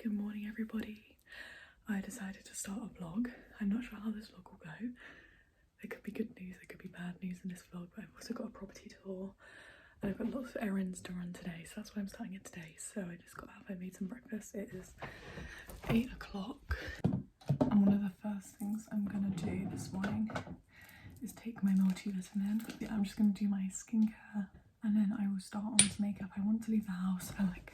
Good morning everybody. I decided to start a vlog. I'm not sure how this vlog will go. There could be good news, there could be bad news in this vlog, but I've also got a property tour and I've got lots of errands to run today, so that's why I'm starting it today. So I just got up, I made some breakfast. It is 8 o'clock and one of the first things I'm gonna do this morning is take my multivitamin. Yeah, I'm just gonna do my skincare and then I will start on some makeup. I want to leave the house for like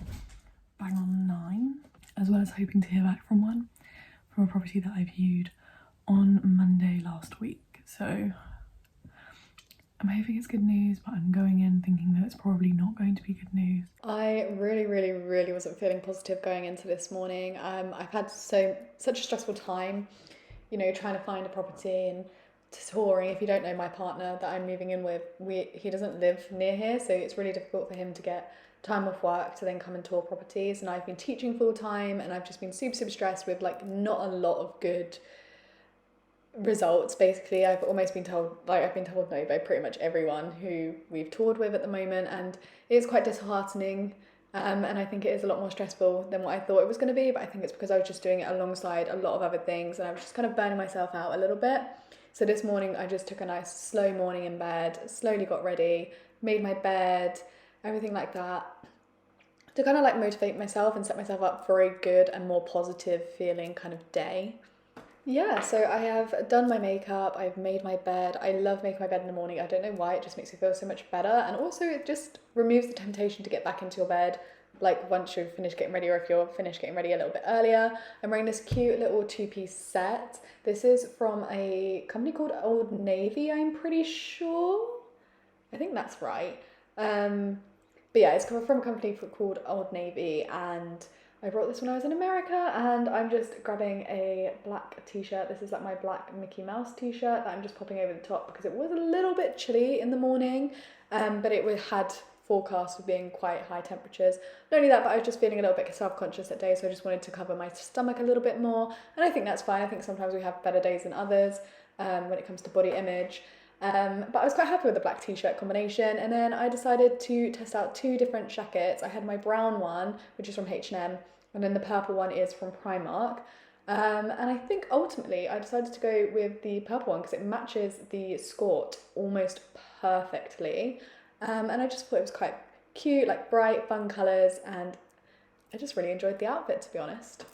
bang on 9, as well as hoping to hear back from a property that I viewed on Monday last week. So I'm hoping it's good news, but I'm going in thinking that it's probably not going to be good news. I really wasn't feeling positive going into this morning. I've had such a stressful time, you know, trying to find a property and touring. If you don't know my partner that I'm moving in with, he doesn't live near here, so it's really difficult for him to get time off work to then come and tour properties. And I've been teaching full time and I've just been super stressed with like not a lot of good results. Basically, I've been told no by pretty much everyone who we've toured with at the moment, and it is quite disheartening. And I think it is a lot more stressful than what I thought it was going to be, but I think it's because I was just doing it alongside a lot of other things and I was just kind of burning myself out a little bit. So this morning I just took a nice slow morning in bed, slowly got ready, made my bed, everything like that, to kind of like motivate myself and set myself up for a good and more positive feeling kind of day. Yeah, so I have done my makeup, I've made my bed. I love making my bed in the morning. I don't know why, it just makes me feel so much better, and also it just removes the temptation to get back into your bed like once you've finished getting ready, or if you're finished getting ready a little bit earlier. I'm wearing this cute little 2-piece set. This is from a company called Old Navy, I'm pretty sure. I think that's right. But yeah, it's come from a company called Old Navy, and I brought this when I was in America, and I'm just grabbing a black t-shirt. This is like my black Mickey Mouse t-shirt that I'm just popping over the top because it was a little bit chilly in the morning, but it had forecast of being quite high temperatures. Not only that, but I was just feeling a little bit self-conscious that day, so I just wanted to cover my stomach a little bit more, and I think that's fine. I think sometimes we have better days than others when it comes to body image. But I was quite happy with the black t-shirt combination, and then I decided to test out 2 different jackets. I had my brown one, which is from H&M, and then the purple one is from Primark. And I think ultimately I decided to go with the purple one because it matches the skirt almost perfectly. And I just thought it was quite cute, like bright, fun colours, and I just really enjoyed the outfit, to be honest.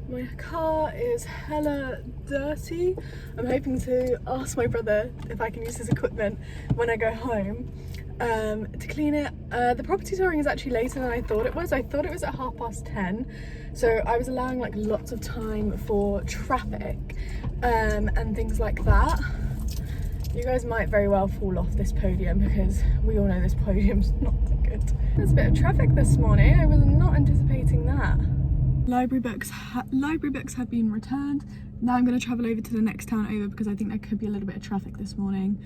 My car is hella dirty. I'm hoping to ask my brother if I can use his equipment when I go home to clean it. The property touring is actually later than I thought it was. I thought it was at 10:30, so I was allowing like lots of time for traffic and things like that. You guys might very well fall off this podium because we all know this podium's not that good. There's a bit of traffic this morning. I was not anticipating that. Library books have been returned. Now I'm going to travel over to the next town over because I think there could be a little bit of traffic this morning.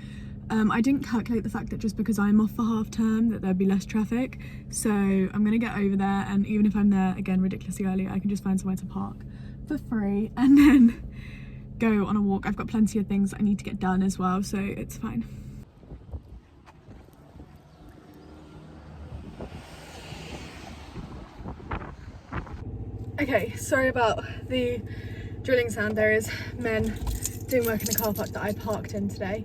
I didn't calculate the fact that just because I'm off for half term that there'd be less traffic. So I'm going to get over there, and even if I'm there again ridiculously early, I can just find somewhere to park for free and then go on a walk. I've got plenty of things I need to get done as well, so it's fine. Okay, sorry about the drilling sound. There is men doing work in the car park that I parked in today.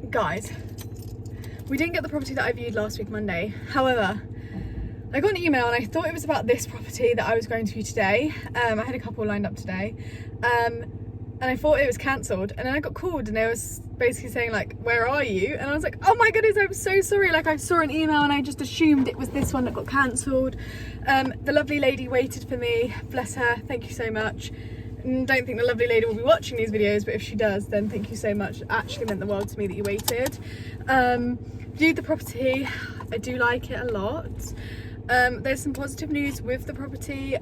Guys, we didn't get the property that I viewed last week Monday. However, I got an email and I thought it was about this property that I was going to view today. I had a couple lined up today. And I thought it was cancelled, and then I got called and they was basically saying like, where are you? And I was like, oh my goodness, I'm so sorry. Like, I saw an email and I just assumed it was this one that got cancelled. The lovely lady waited for me, bless her, thank you so much. Don't think the lovely lady will be watching these videos, but if she does, then thank you so much. It actually meant the world to me that you waited. Viewed the property, I do like it a lot. There's some positive news with the property.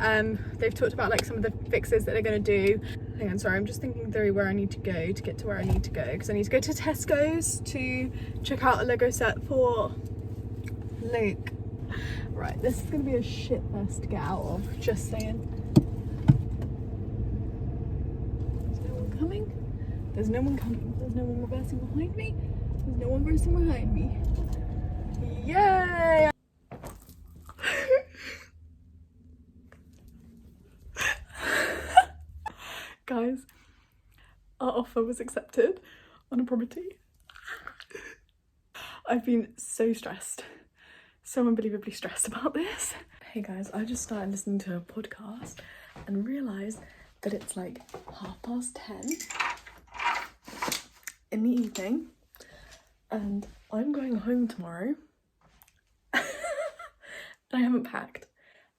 They've talked about like some of the fixes that they're going to do. Hang on, sorry, I'm just thinking through where I need to go to get to where I need to go, because I need to go to Tesco's to check out a Lego set for Luke. Right, this is going to be a shit fest to get out of, just saying. There's no one coming. There's no one coming. There's no one reversing behind me. There's no one reversing behind me. Yay! offer was accepted on a property. I've been so stressed, so unbelievably stressed about this. Hey guys, I just started listening to a podcast and realised that it's like 10:30 in the evening and I'm going home tomorrow and I haven't packed.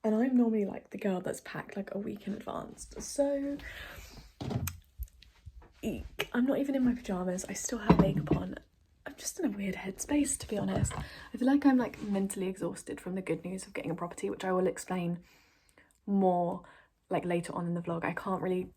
And I'm normally like the girl that's packed like a week in advance. So, eek. I'm not even in my pyjamas. I still have makeup on. I'm just in a weird headspace, to be honest. I feel like I'm like mentally exhausted from the good news of getting a property, which I will explain more like later on in the vlog. I can't really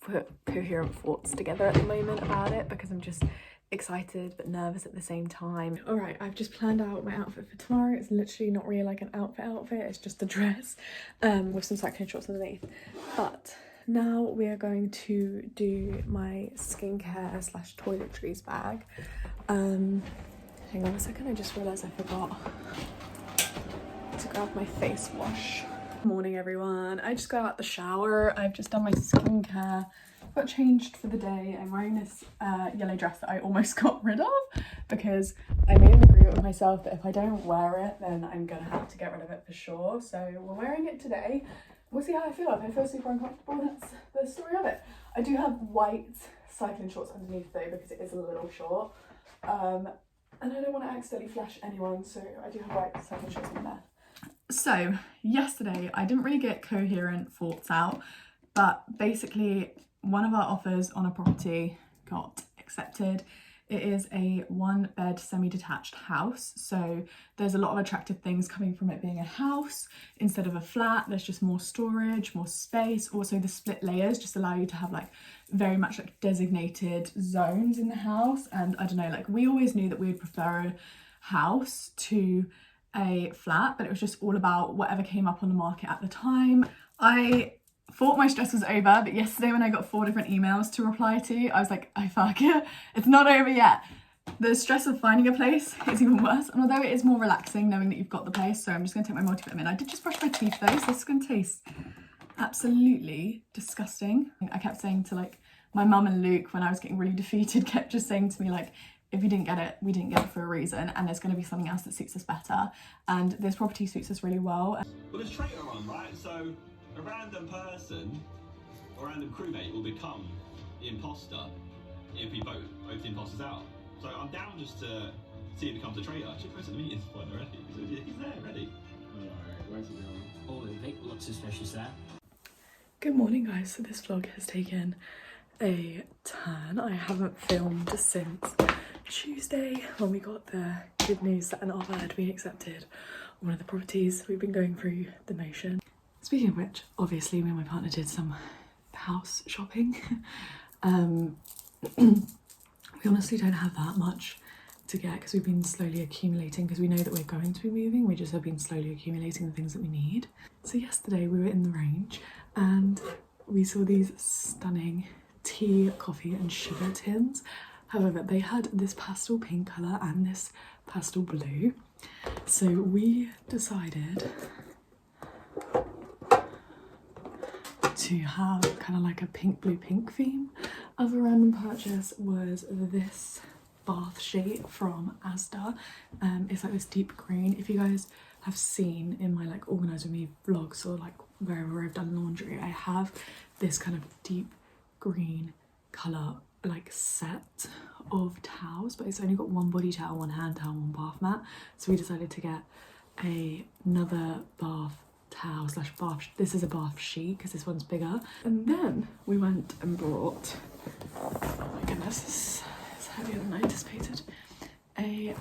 put coherent thoughts together at the moment about it because I'm just excited but nervous at the same time. All right, I've just planned out my outfit for tomorrow. It's literally not really like an outfit, it's just a dress with some cycling shorts underneath. But now we are going to do my skincare slash toiletries bag. Hang on a second, I just realised I forgot to grab my face wash. Morning everyone, I just got out the shower. I've just done my skincare, got changed for the day. I'm wearing this yellow dress that I almost got rid of because I made an agreement with myself that if I don't wear it then I'm gonna have to get rid of it for sure. So we're wearing it today. We'll see how I feel. If I feel super uncomfortable, that's the story of it. I do have white cycling shorts underneath though because it is a little short. And I don't want to accidentally flash anyone, so I do have white cycling shorts in there. So yesterday I didn't really get coherent thoughts out, but basically one of our offers on a property got accepted. It is a 1-bed semi-detached house, so there's a lot of attractive things coming from it being a house instead of a flat. There's just more storage, more space. Also the split layers just allow you to have like very much like designated zones in the house. And I don't know, like we always knew that we would prefer a house to a flat, but it was just all about whatever came up on the market at the time. I thought my stress was over, but yesterday when I got 4 different emails to reply to, I was like, oh fuck it, it's not over yet. The stress of finding a place is even worse, and although it is more relaxing knowing that you've got the place, so I'm just going to take my multivitamin. I did just brush my teeth though, so this is going to taste absolutely disgusting. I kept saying to like my mum and Luke when I was getting really defeated, kept just saying to me like, if you didn't get it, we didn't get it for a reason, and there's going to be something else that suits us better, and this property suits us really well. Well, there's traitor on, right? So a random person or random crewmate will become the imposter if we vote the imposters out. So I'm down just to see who becomes a traitor. I should go to the meeting point already. He's there, ready. Alright, where's he going? Oh, the vape looks suspicious there. Good morning guys, so this vlog has taken a turn. I haven't filmed since Tuesday when we got the good news that an offer had been accepted on one of the properties. We've been going through the motion. Speaking of which, obviously me and my partner did some house shopping. We honestly don't have that much to get because we've been slowly accumulating, because we know that we're going to be moving. We just have been slowly accumulating the things that we need. So yesterday we were in the range and we saw these stunning tea, coffee and sugar tins. However, they had this pastel pink colour and this pastel blue. So we decided to have kind of like a pink blue pink theme. Other random purchase was this bath sheet from Asda. It's like this deep green. If you guys have seen in my like Organise With Me vlogs or like wherever I've done laundry, I have this kind of deep green colour like set of towels, but it's only got one body towel, one hand towel, one bath mat. So we decided to get another bath towel slash bath, this is a bath sheet because this one's bigger. And then we went and brought, oh my goodness, this is heavier than I anticipated, a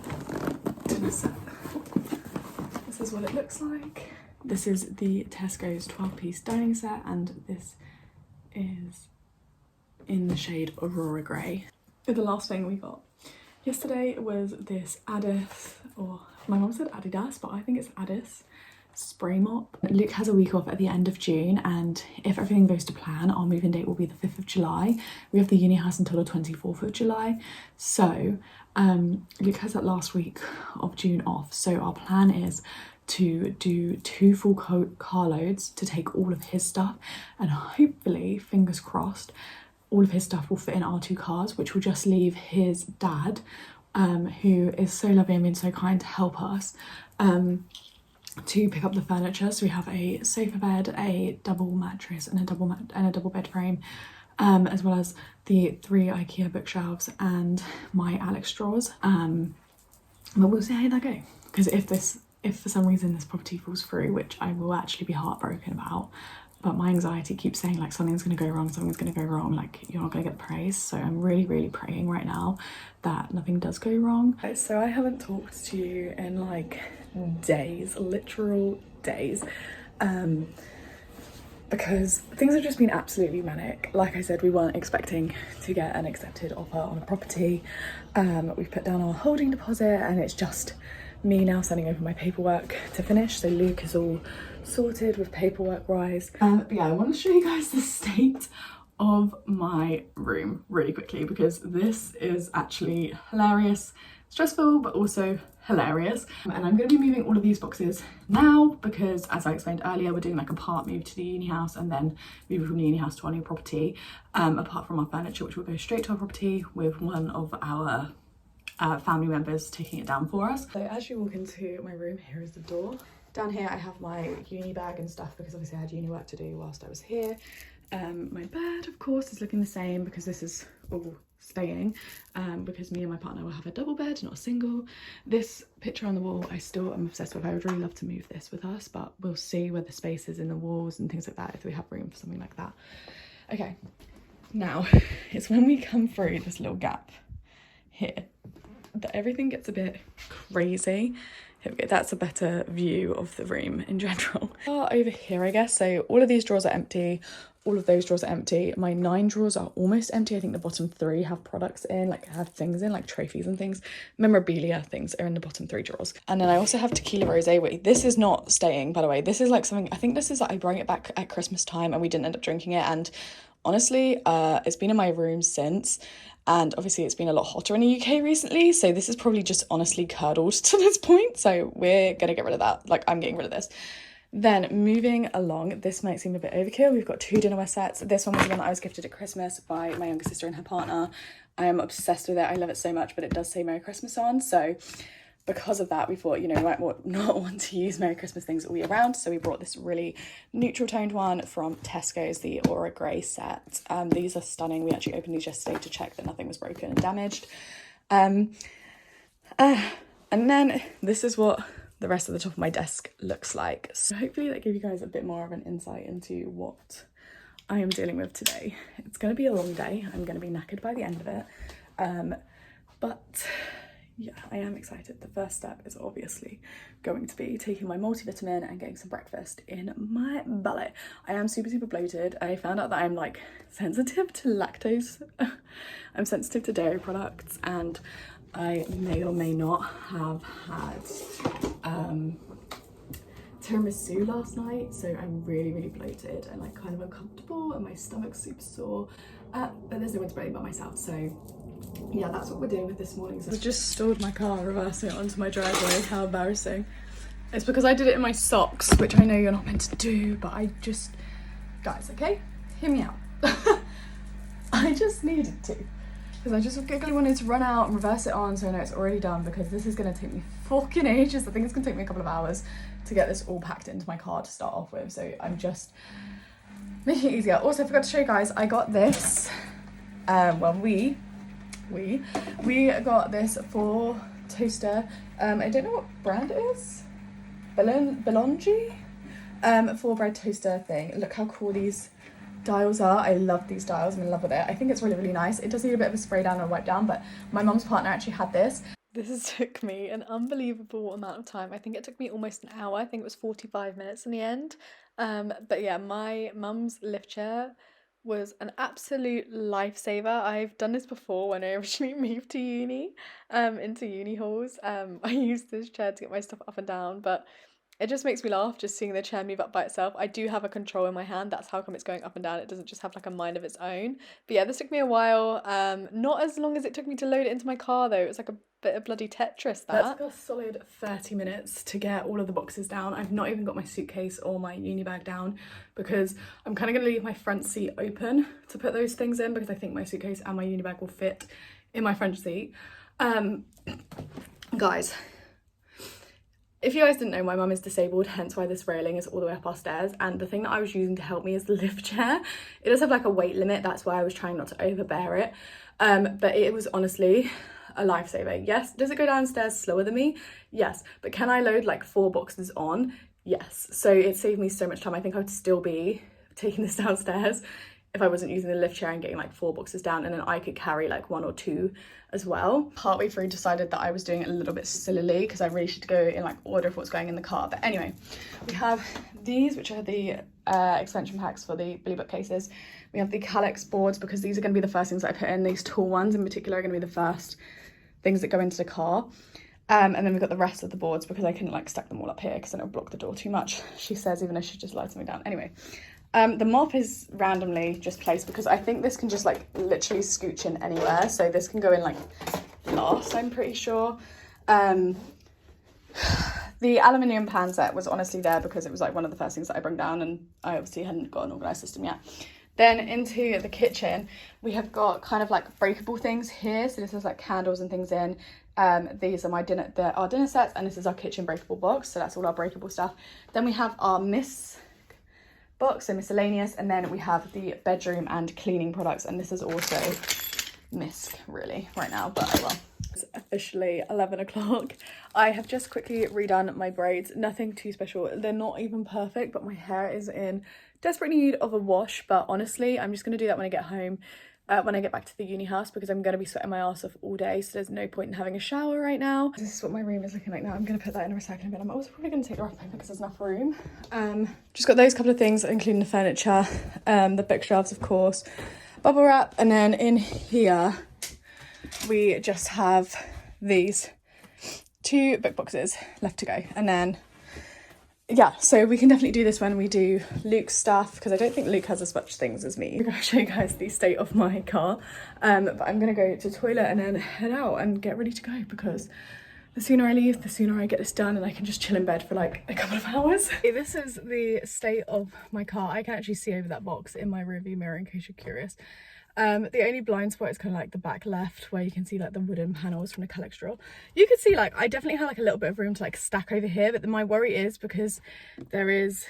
dinner set. This is what it looks like. This is the Tesco's 12-piece dining set, and this is in the shade Aurora Grey. The last thing we got yesterday was this Addis, or my mum said Adidas, but I think it's Addis spray mop. Luke has a week off at the end of June, and if everything goes to plan, our moving date will be the 5th of July. We have the uni house until the 24th of July. So Luke has that last week of June off. So our plan is to do 2 full car loads to take all of his stuff, and hopefully, fingers crossed, all of his stuff will fit in our 2 cars, which will just leave his dad, who is so lovely and been so kind to help us, to pick up the furniture. So we have a sofa bed, a double mattress, and a double bed frame, as well as the 3 IKEA bookshelves and my Alex drawers. But we'll see how that go, because if for some reason this property falls through, which I will actually be heartbroken about, but my anxiety keeps saying like something's going to go wrong, like you're not going to get praise. So I'm really praying right now that nothing does go wrong. So I haven't talked to you in like days, literal days, because things have just been absolutely manic. Like I said, we weren't expecting to get an accepted offer on a property. We've put down our holding deposit, and it's just me now sending over my paperwork to finish. So Luke is all sorted with paperwork wise. But yeah, I want to show you guys the state of my room really quickly, because this is actually hilarious, stressful, but also hilarious. And I'm going to be moving all of these boxes now because, as I explained earlier, we're doing like a part move to the uni house and then moving from the uni house to our new property, apart from our furniture, which will go straight to our property, with one of our family members taking it down for us. So as you walk into my room, here is the door. Down here I have my uni bag and stuff, because obviously I had uni work to do whilst I was here. My bed, of course, is looking the same because this is all staying, because me and my partner will have a double bed, not a single. This picture on the wall I still am obsessed with. I would really love to move this with us, but we'll see where the space is in the walls and things like that, if we have room for something like that. Okay, now it's when we come through this little gap here that everything gets a bit crazy. Here we go, that's a better view of the room in general. Over here, I guess, so all of these drawers are empty, all of those drawers are empty. My 9 drawers are almost empty. I think the bottom 3 have products in, like have things in, like trophies and things. Memorabilia things are in the bottom 3 drawers. And then I also have tequila rosé. Wait, this is not staying, by the way. This is like something, I think this is like, I brought it back at Christmas time and we didn't end up drinking it. And honestly, it's been in my room since. And obviously it's been a lot hotter in the UK recently, so this is probably just honestly curdled to this point, so we're gonna get rid of that. Like, I'm getting rid of this. Then moving along, this might seem a bit overkill. We've got 2 dinnerware sets. This one was the one that I was gifted at Christmas by my younger sister and her partner. I am obsessed with it. I love it so much, but it does say Merry Christmas on, so because of that, we thought, you know, we might not want to use Merry Christmas things all year round, so we brought this really neutral toned one from Tesco's, the Aura Grey set. These are stunning. We actually opened these yesterday to check that nothing was broken and damaged. And then this is what the rest of the top of my desk looks like. So hopefully that gave you guys a bit more of an insight into what I am dealing with today. It's going to be a long day. I'm going to be knackered by the end of it. But yeah, I am excited. The first step is obviously going to be taking my multivitamin and getting some breakfast in my belly. I am super bloated. I found out that I'm like sensitive to lactose. I'm sensitive to dairy products, and I may or may not have had tiramisu last night, so I'm really bloated and like kind of uncomfortable, and my stomach's super sore, but there's no one to blame but myself. So yeah, that's what we're dealing with this morning. So I just stored my car, reversing it onto my driveway. How embarrassing. It's because I did it in my socks, which I know you're not meant to do, but I just, guys, okay, hear me out. I just needed to, because I just quickly wanted to run out and reverse it on, so I know it's already done, because this is going to take me fucking ages. I think it's going to take me a couple of hours to get this all packed into my car to start off with, so I'm just making it easier. Also, I forgot to show you guys, I got this, well, we got this for toaster. I don't know what brand it is. Belongi? 4-bread toaster thing. Look how cool these dials are. I love these dials. I'm in love with it. I think it's really nice. It does need a bit of a spray down and a wipe down, but my mum's partner actually had this. This took me an unbelievable amount of time. I think it took me almost an hour. I think it was 45 minutes in the end. But yeah, my mum's lift chair was an absolute lifesaver. I've done this before when I originally moved to uni, into uni halls. I used this chair to get my stuff up and down, but It just makes me laugh just seeing the chair move up by itself. I do have a control in my hand. That's how come it's going up and down. It doesn't just have like a mind of its own. But yeah, this took me a while. Not as long as it took me to load it into my car though. It was like a bit of bloody Tetris, that. That's like a solid 30 minutes to get all of the boxes down. I've not even got my suitcase or my uni bag down because I'm kind of going to leave my front seat open to put those things in because I think my suitcase and my uni bag will fit in my front seat. Guys, if you guys didn't know, my mum is disabled, hence why this railing is all the way up our stairs, and the thing that I was using to help me is the lift chair. It does have like a weight limit, that's why I was trying not to overbear it, but it was honestly a lifesaver. Yes, does it go downstairs slower than me? Yes, but can I load like 4 boxes on? Yes, so it saved me so much time. I think I would still be taking this downstairs if I wasn't using the lift chair and getting like 4 boxes down, and then I could carry like 1 or 2 as well. Partway through decided that I was doing it a little bit sillily because I really should go in like order of what's going in the car. But anyway, we have these, which are the extension packs for the Billy bookcases. We have the Calyx boards because these are going to be the first things that I put in. These tall ones in particular are going to be the first things that go into the car. And then we've got the rest of the boards because I couldn't like stack them all up here because then it would block the door too much, she says, even though she just lied something down. Anyway, the mop is randomly just placed because I think this can just like literally scooch in anywhere. So this can go in like last, I'm pretty sure. The aluminium pan set was honestly there because it was like one of the first things that I brought down, and I obviously hadn't got an organised system yet. Then into the kitchen, we have got kind of like breakable things here. So this has like candles and things in. These are our dinner sets, and this is our kitchen breakable box. So that's all our breakable stuff. Then we have our box, so miscellaneous, and then we have the bedroom and cleaning products, and this is also misc really right now, but oh well. It's officially 11 o'clock. I have just quickly redone my braids, nothing too special. They're not even perfect, but my hair is in desperate need of a wash. But honestly, I'm just going to do that when I get home, when I get back to the uni house, because I'm going to be sweating my ass off all day, so there's no point in having a shower right now. This is what my room is looking like now. I'm going to put that in a recycling bin. I'm also probably going to take the rest home because there's enough room. Just got those couple of things, including the furniture, the bookshelves of course, bubble wrap, and then in here we just have these 2 book boxes left to go. And then yeah, so we can definitely do this when we do Luke's stuff, because I don't think Luke has as much things as me. I'm going to show you guys the state of my car, but I'm going to go to the toilet and then head out and get ready to go, because the sooner I leave, the sooner I get this done and I can just chill in bed for like a couple of hours. This is the state of my car. I can actually see over that box in my rearview mirror in case you're curious. The only blind spot is kind of like the back left, where you can see like the wooden panels from the Calyx drawer. You can see like I definitely have like a little bit of room to like stack over here, but then my worry is because there's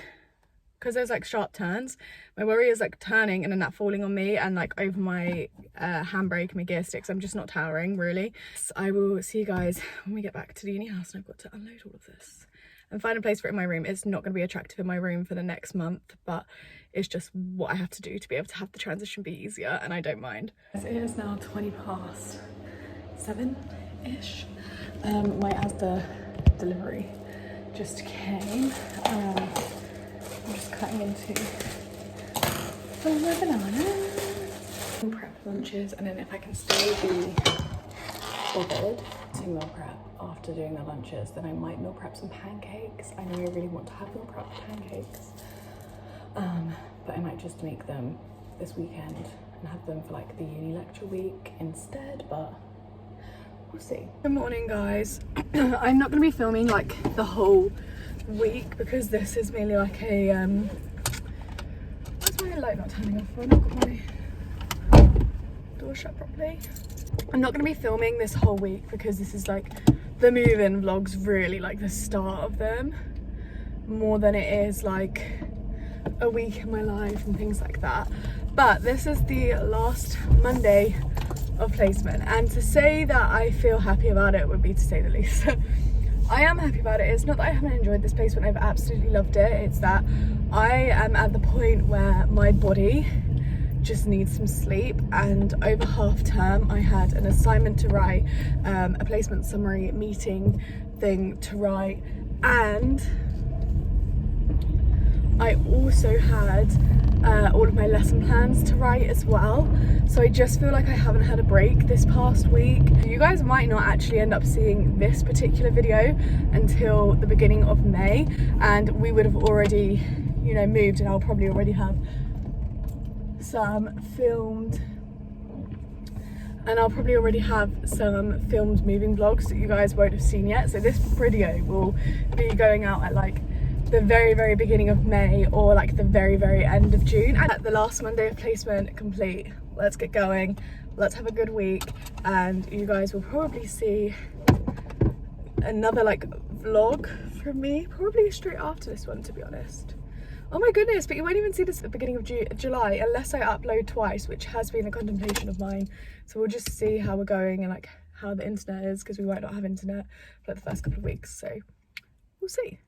like sharp turns, my worry is like turning and then that falling on me and like over my handbrake and my gear sticks. I'm just not towering really. So I will see you guys when we get back to the uni house and I've got to unload all of this and find a place for it in my room. It's not going to be attractive in my room for the next month, but it's just what I have to do to be able to have the transition be easier, and I don't mind. It is now 7:20ish. My Asda delivery just came. I'm just cutting into my banana. I'll prep lunches, and then if I can still be bothered to meal prep after doing the lunches, then I might meal prep some pancakes. I know I really want to have meal prep pancakes. But I might just make them this weekend and have them for like the uni lecture week instead, but we'll see. Good morning guys. I'm not going to be filming like the whole week because this is mainly like a why's my light not turning off? I've not got my door shut properly. I'm not going to be filming this whole week because this is like the move-in vlogs, really like the start of them, more than it is like a week in my life and things like that. But this is the last Monday of placement, and to say that I feel happy about it would be to say the least. I am happy about it. It's not that I haven't enjoyed this placement, I've absolutely loved it. It's that I am at the point where my body just needs some sleep, and over half term I had an assignment to write, a placement summary meeting thing to write, and I also had all of my lesson plans to write as well, so I just feel like I haven't had a break this past week. You guys might not actually end up seeing this particular video until the beginning of May, and we would have already, you know, moved, and I'll probably already have some filmed moving vlogs that you guys won't have seen yet. So this video will be going out at like the very beginning of May or like the very end of June. And at the last Monday of placement complete. Let's get going, let's have a good week, and you guys will probably see another like vlog from me probably straight after this one, to be honest. Oh my goodness, but you won't even see this at the beginning of July unless I upload twice, which has been a contemplation of mine. So we'll just see how we're going and like how the internet is, because we might not have internet for like the first couple of weeks, so we'll see.